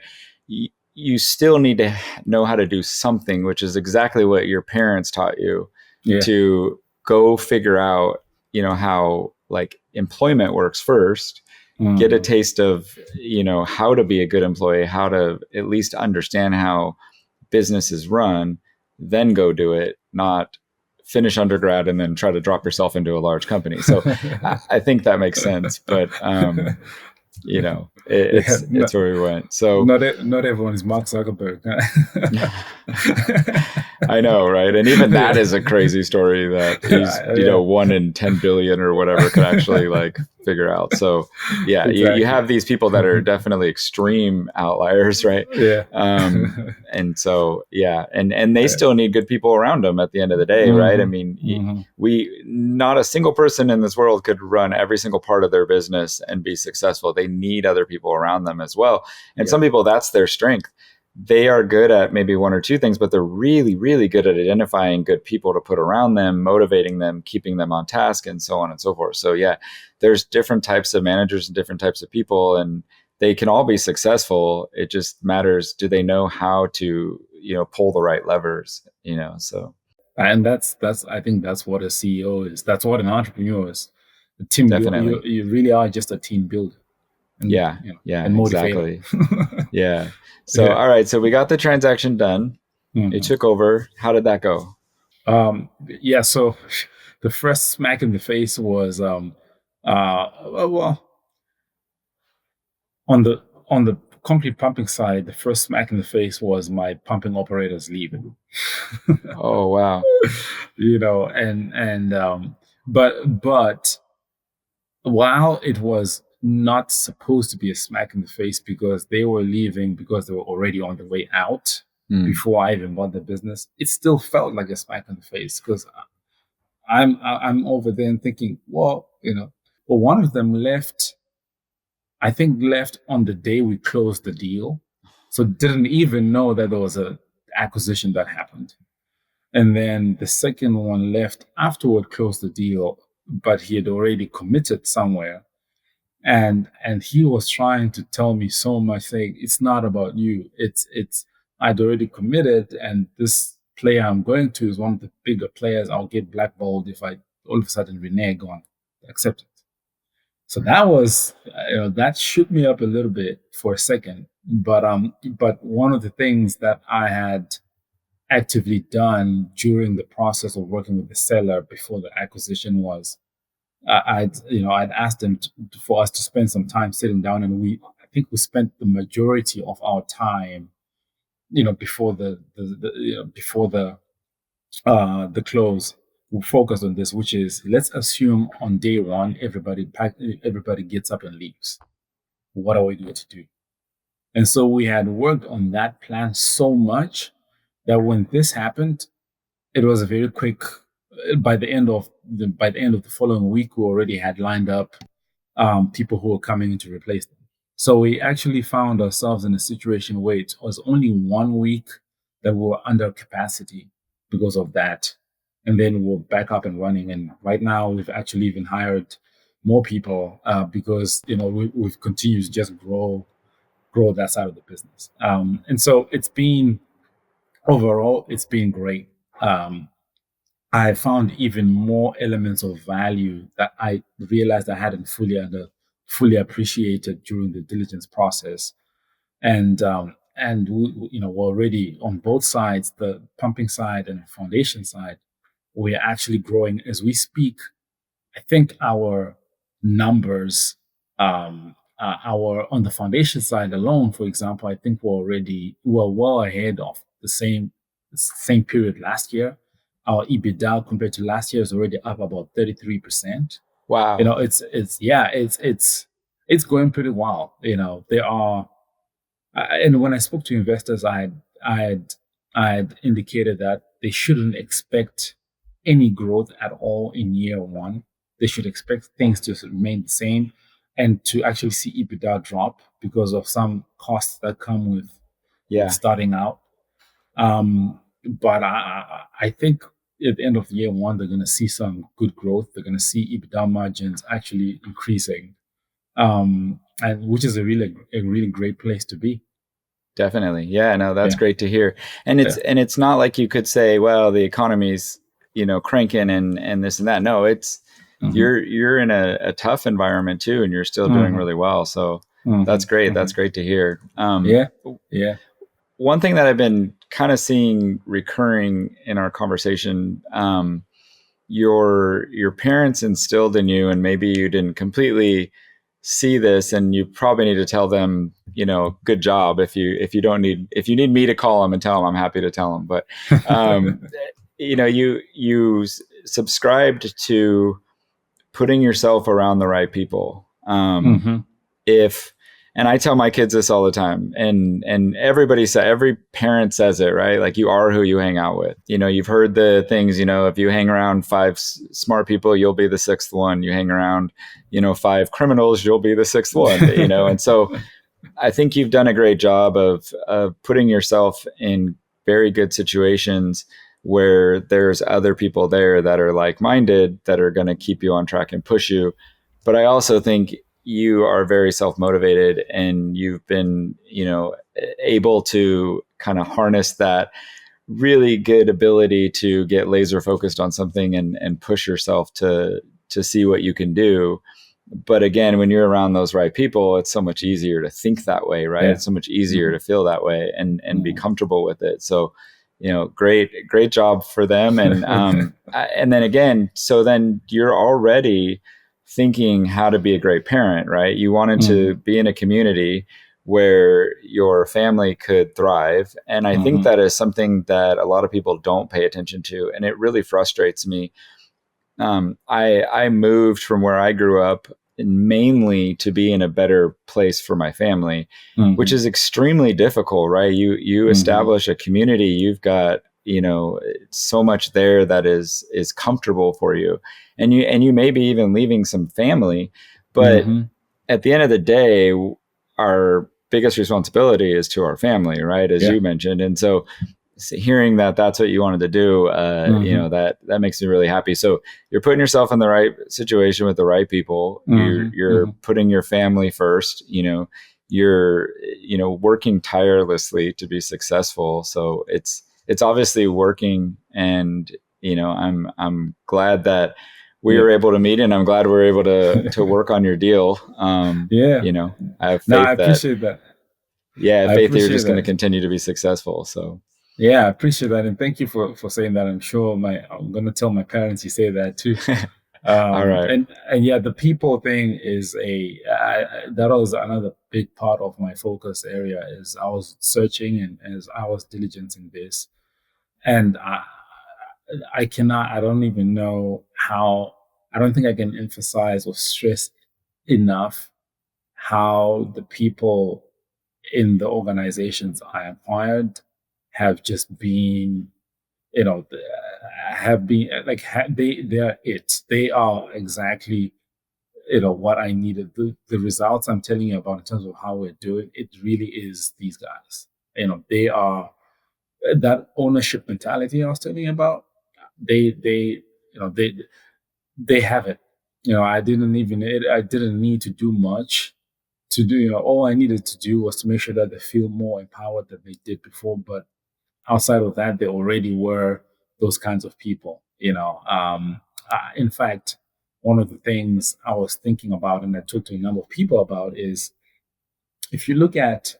You still need to know how to do something, which is exactly what your parents taught you, to go figure out, how like employment works first, get a taste of, how to be a good employee, how to at least understand how business is run, then go do it, not finish undergrad and then try to drop yourself into a large company. So I think that makes sense, but it's where we went. So not everyone is Mark Zuckerberg. I know, right? And even that is a crazy story that he's, 1 in 10 billion or whatever could actually like figure out. So yeah, exactly. you have these people that are definitely extreme outliers, right? Yeah. And so, yeah. And they still need good people around them at the end of the day, right? I mean, not a single person in this world could run every single part of their business and be successful. They need other people around them as well. And some people, that's their strength. They are good at maybe one or two things, but they're really, really good at identifying good people to put around them, motivating them, keeping them on task, and so on and so forth. So yeah, there's different types of managers and different types of people, and they can all be successful. It just matters, do they know how to, pull the right levers, so. And that's I think that's what a CEO is. That's what an entrepreneur is. A team. Definitely. You really are just a team builder. And, and exactly. Yeah. So, all right. So we got the transaction done. It took over. How did that go? So the first smack in the face was, on the concrete pumping side, the first smack in the face was my pumping operators leaving. Oh, wow. But while it was not supposed to be a smack in the face because they were leaving because they were already on the way out before I even bought the business, it still felt like a smack in the face because I'm over there and thinking, well, one of them left on the day we closed the deal, so didn't even know that there was a acquisition that happened. And then the second one left afterward, closed the deal, but he had already committed somewhere. And he was trying to tell me so much, saying, it's not about you. It's I'd already committed, and this player I'm going to is one of the bigger players. I'll get blackballed if I all of a sudden renege on accept it. So that was, that shook me up a little bit for a second. But one of the things that I had actively done during the process of working with the seller before the acquisition was, I'd asked them for us to spend some time sitting down, and I think we spent the majority of our time, before the close, we focused on this, which is, let's assume on day one everybody gets up and leaves. What are we going to do? And so we had worked on that plan so much that when this happened, it was a very quick. By the end of the following week, we already had lined up people who were coming in to replace them. So we actually found ourselves in a situation where it was only 1 week that we were under capacity because of that, and then we're back up and running. And right now, we've actually even hired more people because we've continued to just grow that side of the business. And so overall, it's been great. I found even more elements of value that I realized I hadn't fully appreciated during the diligence process. and we're already on both sides, the pumping side and foundation side. We're actually growing as we speak. I think our numbers, our on the foundation side alone, for example, I think we're well ahead of the same period last year. Our EBITDA compared to last year is already up about 33%. Wow. It's going pretty well. There are, and when I spoke to investors, I had indicated that they shouldn't expect any growth at all in year one. They should expect things to remain the same and to actually see EBITDA drop because of some costs that come with Yeah, starting out. But I think at the end of year one, they're going to see some good growth. They're going to see EBITDA margins actually increasing, and which is a really great place to be. definitely. Yeah, no, that's Yeah, great to hear. And yeah. it's not like you could say, well, the economy's, cranking and this and that. No, it's Mm-hmm. you're in a tough environment too, and you're still doing Mm-hmm. really well. So Mm-hmm. that's great. Mm-hmm. That's great to hear. Yeah, yeah. One thing that I've been kind of seeing recurring in our conversation, your parents instilled in you, and maybe you didn't completely see this, and you probably need to tell them, good job. If you need me to call them and tell them, I'm happy to tell them. But you subscribed to putting yourself around the right people. Mm-hmm. If And I tell my kids this all the time, and every parent says it, right? Like, you are who you hang out with. You've heard the things, if you hang around five smart people, you'll be the sixth one. You hang around, five criminals, you'll be the sixth one. And so I think you've done a great job of putting yourself in very good situations where there's other people there that are like-minded, that are going to keep you on track and push you. But I also think you are very self-motivated, and you've been, able to kind of harness that really good ability to get laser focused on something and push yourself to see what you can do. But again, when you're around those right people, it's so much easier to think that way, right? Yeah. It's so much easier Mm-hmm. to feel that way and be Mm-hmm. comfortable with it. So, great job for them. And and then again, so then you're already thinking how to be a great parent, right? You wanted to be in a community where your family could thrive. And I think Mm-hmm. that is something that a lot of people don't pay attention to. And it really frustrates me. I moved from where I grew up mainly to be in a better place for my family, Mm-hmm. which is extremely difficult, right? You Mm-hmm. establish a community, you've got, so much there that is comfortable for you. And you may be even leaving some family, but Mm-hmm. at the end of the day, our biggest responsibility is to our family, right? As Yeah. you mentioned. And so hearing that that's what you wanted to do, Mm-hmm. that makes me really happy. So you're putting yourself in the right situation with the right people. Mm-hmm. You're Mm-hmm. putting your family first. You're working tirelessly to be successful. So it's obviously working, and I'm glad that we Yeah. were able to meet, and I'm glad we're able to work on your deal. Yeah. I have No, faith I that appreciate that. I faith that you're appreciate just going to that. continue to be successful. So. Yeah, I appreciate that, and thank you for saying that. I'm gonna tell my parents you say that too. All right. And yeah, the people thing is that was another big part of my focus area. Is I was searching, and as I was diligencing this, and I don't even know how. I don't think I can emphasize or stress enough how the people in the organizations I acquired have just been, have been like they are it. They are exactly what I needed. The results I'm telling you about in terms of how we're doing it really is these guys. They are that ownership mentality I was telling you about. They you know they have it. I didn't need to do much to do. All I needed to do was to make sure that they feel more empowered than they did before. But outside of that, they already were those kinds of people. In fact, one of the things I was thinking about, and I talked to a number of people about, is if you look at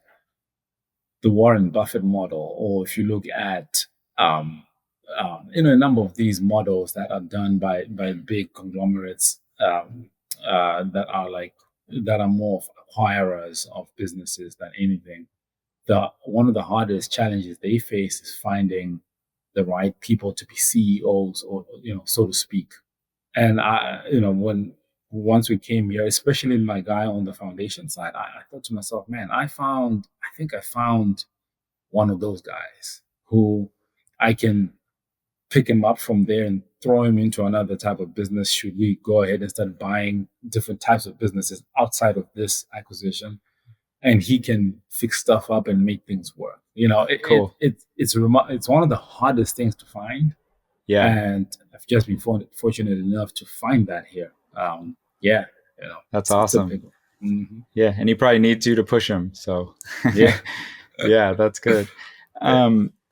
the Warren Buffett model, or if you look at a number of these models that are done by big conglomerates that are more of acquirers of businesses than anything. One of the hardest challenges they face is finding the right people to be CEOs, or so to speak. And when once we came here, especially my guy on the foundation side, I thought to myself, man, I think I found one of those guys who I can pick him up from there and throw him into another type of business. Should we go ahead and start buying different types of businesses outside of this acquisition? And he can fix stuff up and make things work. Cool. It's one of the hardest things to find. Yeah. And I've just been fortunate enough to find that here. That's awesome. Mm-hmm. Yeah. And you probably need to push him. So yeah. Yeah, that's good.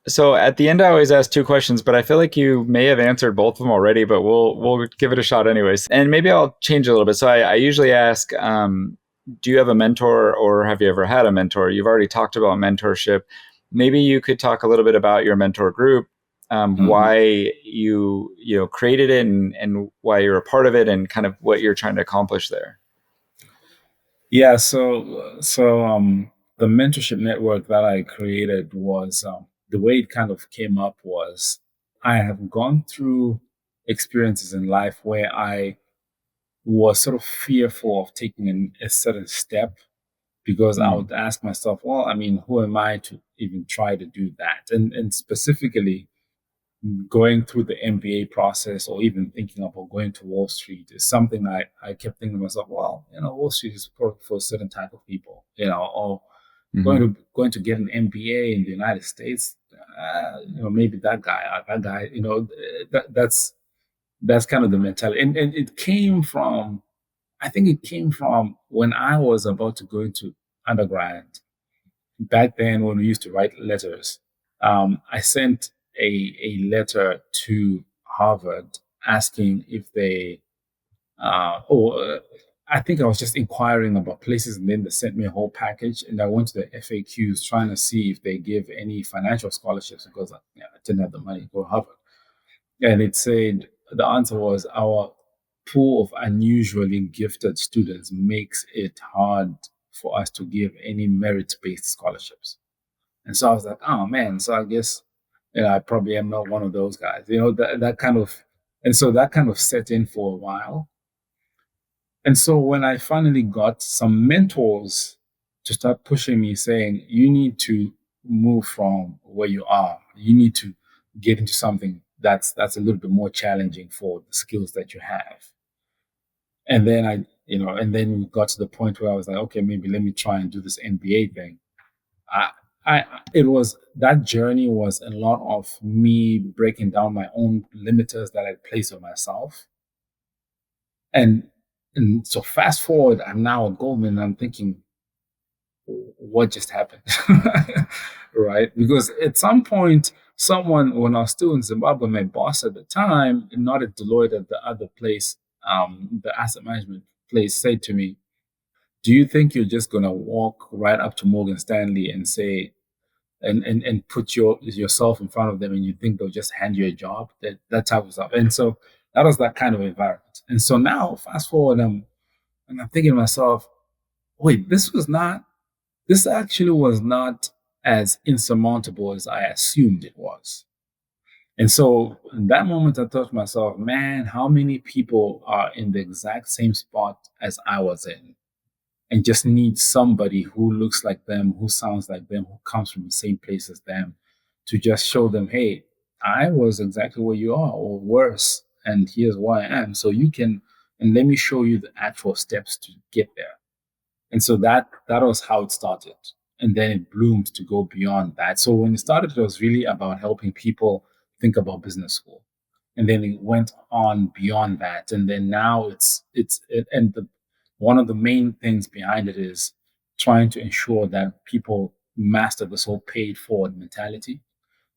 So at the end, I always ask two questions, but I feel like you may have answered both of them already, but we'll give it a shot anyways. And maybe I'll change a little bit. So I usually ask, do you have a mentor, or have you ever had a mentor? You've already talked about mentorship. Maybe you could talk a little bit about your mentor group, why you created it, and why you're a part of it, and kind of what you're trying to accomplish there. Yeah. So the mentorship network that I created was, the way it kind of came up was, I have gone through experiences in life where I was sort of fearful of taking a certain step, because I would ask myself, well, I mean, who am I to even try to do that? And specifically, going through the MBA process, or even thinking about going to Wall Street, is something I kept thinking to myself, well, Wall Street is for a certain type of people, or going to get an MBA in the United States, maybe that guy, that's kind of the mentality. And it came from, I think it came from when I was about to go into undergrad. Back then, when we used to write letters, I sent a letter to Harvard asking if they, I think I was just inquiring about places, and then they sent me a whole package, and I went to the FAQs trying to see if they give any financial scholarships, because I didn't have the money to go to Harvard. And it said, the answer was, our pool of unusually gifted students makes it hard for us to give any merit-based scholarships. And so I was like, oh man, so I guess I probably am not one of those guys. That kind of set in for a while. And so when I finally got some mentors to start pushing me, saying, you need to move from where you are, you need to get into something that's a little bit more challenging for the skills that you have. And then we got to the point where I was like, okay, maybe let me try and do this MBA thing. That journey was a lot of me breaking down my own limiters that I placed on myself. And so fast forward, I'm now at Goldman, and I'm thinking, what just happened? Right? Because at some point, when I was still in Zimbabwe, my boss at the time, not at Deloitte, at the other place, the asset management place, said to me, do you think you're just going to walk right up to Morgan Stanley and say, and put yourself in front of them, and you think they'll just hand you a job? That type of stuff. And so that was that kind of environment. And so now, fast forward, and I'm thinking to myself, wait, this actually was not as insurmountable as I assumed it was. And so in that moment, I thought to myself, man, how many people are in the exact same spot as I was in, and just need somebody who looks like them, who sounds like them, who comes from the same place as them, to just show them, hey, I was exactly where you are, or worse, and here's why I am. So you can, and let me show you the actual steps to get there. And so that was how it started. And then it bloomed to go beyond that. So when it started, it was really about helping people think about business school. And then it went on beyond that. And then now one of the main things behind it is trying to ensure that people master this whole paid forward mentality.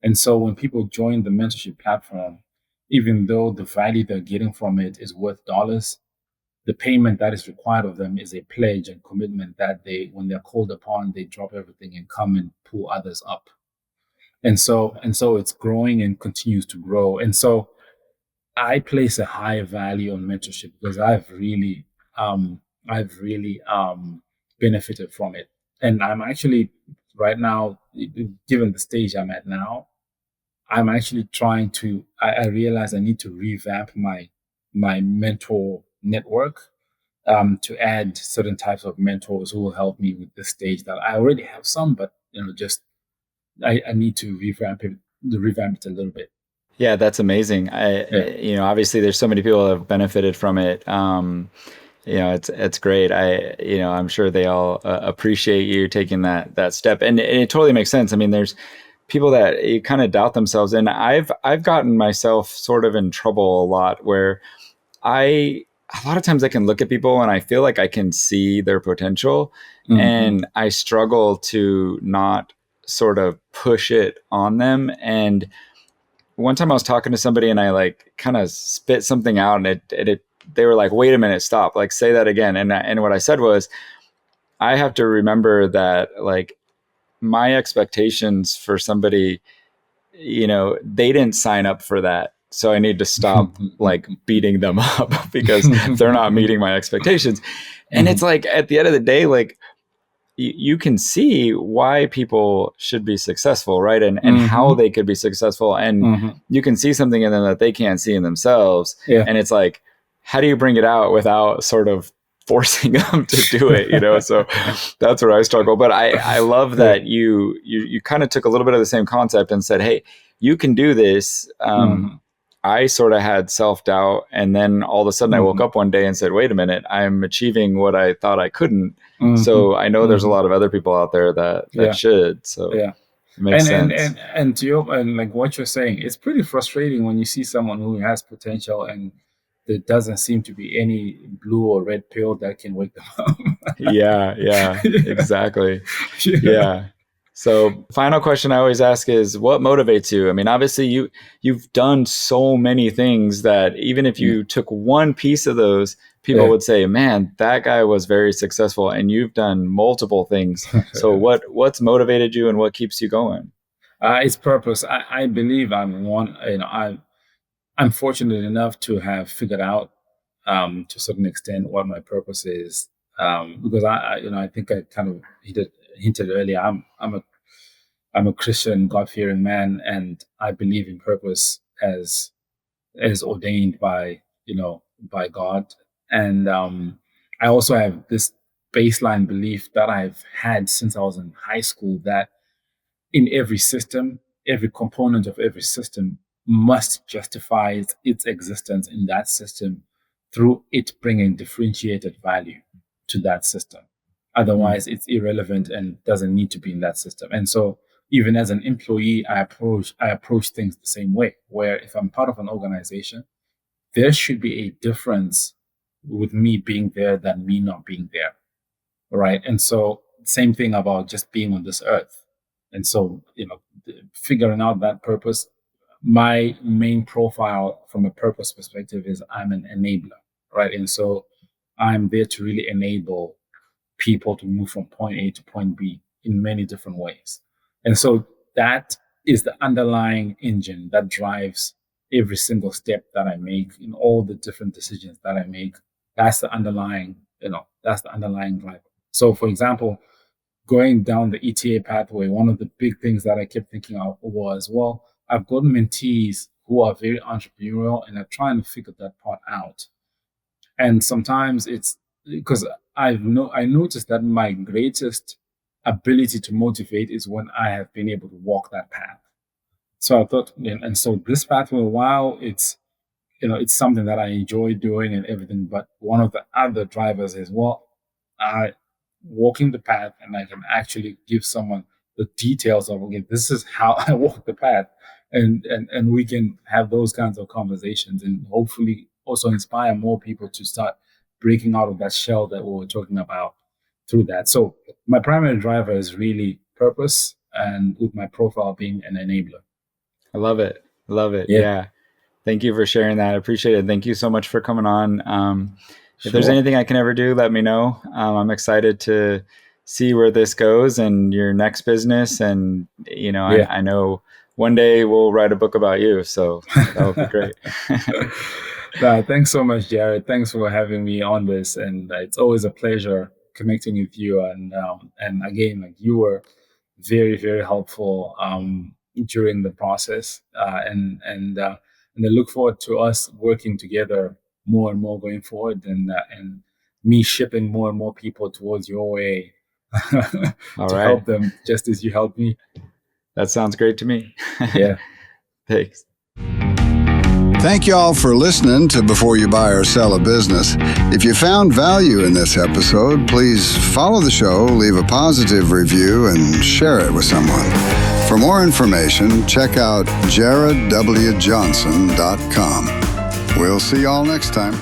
And so when people join the mentorship platform, even though the value they're getting from it is worth dollars, the payment that is required of them is a pledge and commitment that they, when they're called upon, they drop everything and come and pull others up. And so it's growing and continues to grow. And so I place a high value on mentorship because I've really benefited from it. And I'm actually right now, given the stage I'm at now, I'm actually trying to, I realize I need to revamp my mentor network, to add certain types of mentors who will help me with this stage that I already have some, but just I need to revamp it a little bit. Yeah, that's amazing. Obviously there's so many people that have benefited from it. It's great. I'm sure they all appreciate you taking that step, and it totally makes sense. I mean, there's people that kind of doubt themselves, and I've gotten myself sort of in trouble a lot where a lot of times I can look at people and I feel like I can see their potential, and I struggle to not sort of push it on them. And one time I was talking to somebody and I like kind of spit something out, and they were like, "Wait a minute, stop, like say that again." And what I said was, I have to remember that like my expectations for somebody, they didn't sign up for that. So I need to stop like beating them up because they're not meeting my expectations. And it's like, at the end of the day, like you can see why people should be successful, right? And how they could be successful. And you can see something in them that they can't see in themselves. Yeah. And it's like, how do you bring it out without sort of forcing them to do it, So that's where I struggle. But I love that you kind of took a little bit of the same concept and said, hey, you can do this. I sort of had self-doubt, and then all of a sudden I woke up one day and said, wait a minute, I'm achieving what I thought I couldn't. So I know there's a lot of other people out there that should. So it makes sense. And to your, and like what you're saying, it's pretty frustrating when you see someone who has potential and there doesn't seem to be any blue or red pill that can wake them up. Yeah, exactly. Yeah. So final question I always ask is, what motivates you? I mean, obviously you've done so many things that even if you took one piece of those, people would say, man, that guy was very successful, and you've done multiple things. So what's motivated you and what keeps you going? It's purpose. I believe I'm fortunate enough to have figured out, to a certain extent, what my purpose is. Because I think I kind of hinted earlier. I'm a Christian, God-fearing man, and I believe in purpose as ordained by God. And I also have this baseline belief that I've had since I was in high school, that in every system, every component of every system must justify its existence in that system through it bringing differentiated value to that system. Otherwise, it's irrelevant and doesn't need to be in that system. And so even as an employee, I approach things the same way, where if I'm part of an organization, there should be a difference with me being there than me not being there, right? And so same thing about just being on this earth. And so, figuring out that purpose, my main profile from a purpose perspective is I'm an enabler, right? And so I'm there to really enable people to move from point A to point B in many different ways. And so that is the underlying engine that drives every single step that I make in all the different decisions that I make. That's the underlying driver. So for example, going down the ETA pathway, one of the big things that I kept thinking of was, well, I've got mentees who are very entrepreneurial and are trying to figure that part out. And sometimes it's because I noticed that my greatest ability to motivate is when I have been able to walk that path. So I thought, and so this pathway, while it's something that I enjoy doing and everything, but one of the other drivers is, well, walking the path, and I can actually give someone the details of, okay, this is how I walk the path, and we can have those kinds of conversations and hopefully also inspire more people to start breaking out of that shell that we were talking about through that. So my primary driver is really purpose, and with my profile being an enabler. I love it. Yeah. Thank you for sharing that. I appreciate it. Thank you so much for coming on. If there's anything I can ever do, let me know. I'm excited to see where this goes and your next business. And, I know one day we'll write a book about you. So that would be great. Thanks so much, Jared. Thanks for having me on this. And it's always a pleasure connecting with you. And again, like, you were very, very helpful during the process. And I look forward to us working together more and more going forward, and me shipping more and more people towards your way to help them, just as you helped me. That sounds great to me. Yeah. Thanks. Thank you all for listening to Before You Buy or Sell a Business. If you found value in this episode, please follow the show, leave a positive review, and share it with someone. For more information, check out jaredwjohnson.com. We'll see you all next time.